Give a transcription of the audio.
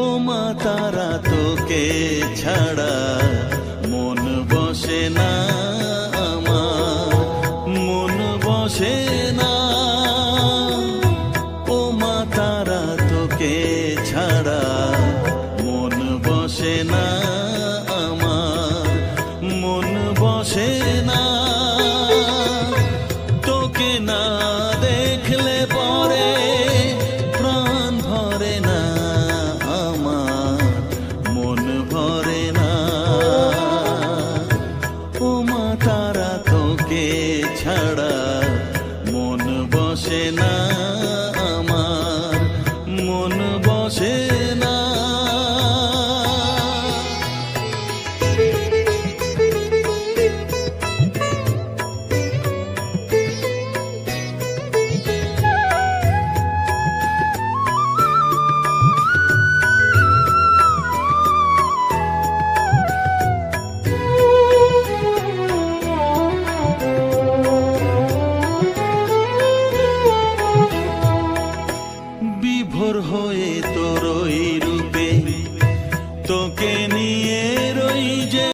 ও মা তারা তোকে ছাড়া মন বসে না আমার, মন বসে না। ও মা তারা তোকে ছাড়া মন বসে না আমার, মন বসে না। তোকে না দেখলে পরে প্রাণ ভরে না আমার, মন ভরে না। ও মা তারা তোকে ছাড়া মন বসে না আমার, মন বসে না। বিভোর হয়ে তোর ওই রূপে তোকে নিয়ে রই যে